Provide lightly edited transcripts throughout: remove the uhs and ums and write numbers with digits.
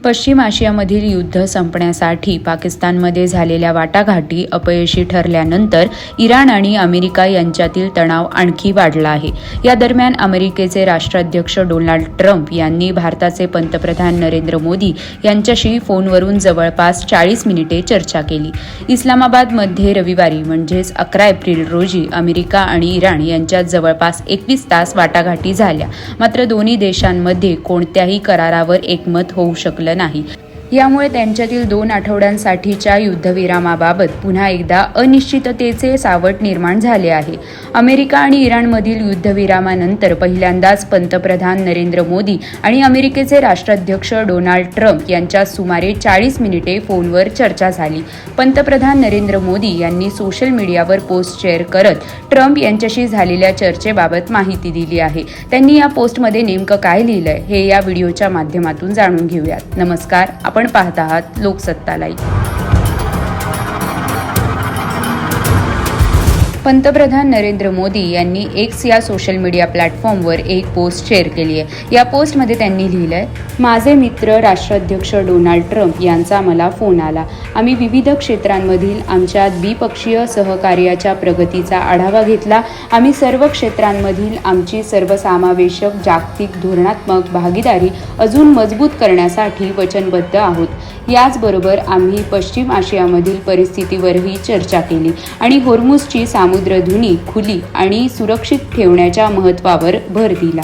पश्चिम आशियामधील युद्ध संपण्यासाठी पाकिस्तानमध्ये झालेल्या वाटाघाटी अपयशी ठरल्यानंतर इराण आणि अमेरिका यांच्यातील तणाव आणखी वाढला आहे। या दरम्यान अमेरिकेचे राष्ट्राध्यक्ष डोनाल्ड ट्रम्प यांनी भारताचे पंतप्रधान नरेंद्र मोदी यांच्याशी फोनवरून जवळपास 40 मिनिटे चर्चा केली। इस्लामाबादमध्ये रविवारी म्हणजेच 11 एप्रिल रोजी अमेरिका आणि इराण यांच्यात जवळपास 21 तास वाटाघाटी झाल्या। मात्र दोन्ही देशांमध्ये कोणत्याही करारावर एकमत होऊ शकलं नाही। यामुळे त्यांच्यातील 2 आठवड्यांसाठीच्या युद्धविरामाबाबत पुन्हा एकदा अनिश्चिततेचे सावट निर्माण झाले आहे। अमेरिका आणि इराणमधील युद्धविरामानंतर पहिल्यांदाच पंतप्रधान नरेंद्र मोदी आणि अमेरिकेचे राष्ट्राध्यक्ष डोनाल्ड ट्रम्प यांच्यात सुमारे 40 मिनिटे फोनवर चर्चा झाली। पंतप्रधान नरेंद्र मोदी यांनी सोशल मीडियावर पोस्ट शेअर करत ट्रम्प यांच्याशी झालेल्या चर्चेबाबत माहिती दिली आहे। त्यांनी या पोस्टमध्ये नेमकं काय लिहिलंय हे या व्हिडिओच्या माध्यमातून जाणून घेऊयात। नमस्कार, आपण पाहत आहात लोकसत्ता लाईव्ह। पंतप्रधान नरेंद्र मोदी यांनी एक्स या सोशल मीडिया प्लॅटफॉर्मवर एक पोस्ट शेअर केली आहे। या पोस्टमध्ये त्यांनी लिहिलंय, माझे मित्र राष्ट्राध्यक्ष डोनाल्ड ट्रम्प यांचा मला फोन आला। आम्ही विविध क्षेत्रांमधील आमच्या द्विपक्षीय सहकार्याच्या प्रगतीचा आढावा घेतला। आम्ही सर्व क्षेत्रांमधील आमची सर्वसमावेशक जागतिक धोरणात्मक भागीदारी अजून मजबूत करण्यासाठी वचनबद्ध आहोत। याचबरोबर आम्ही पश्चिम आशियामधील परिस्थितीवरही चर्चा केली आणि होर्मुझची समुद्रधुनी खुली आणि सुरक्षित ठेवण्याच्या महत्त्वावर भर दिला।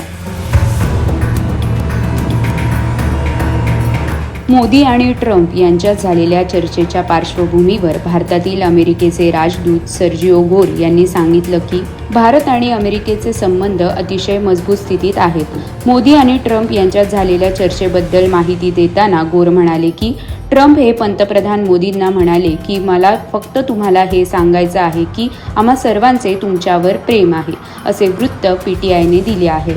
मोदी आणि ट्रम्प यांच्यात झालेल्या चर्चेच्या पार्श्वभूमीवर भारतातील अमेरिकेचे राजदूत सर्जिओ गोर यांनी सांगितलं की भारत आणि अमेरिकेचे संबंध अतिशय मजबूत स्थितीत आहेत। मोदी आणि ट्रम्प यांच्यात झालेल्या चर्चेबद्दल माहिती देताना गोर म्हणाले की ट्रम्प हे पंतप्रधान मोदींना म्हणाले की मला फक्त तुम्हाला हे सांगायचं आहे की आम्हा सर्वांचे तुमच्यावर प्रेम आहे, असे वृत्त PTIने दिले आहे।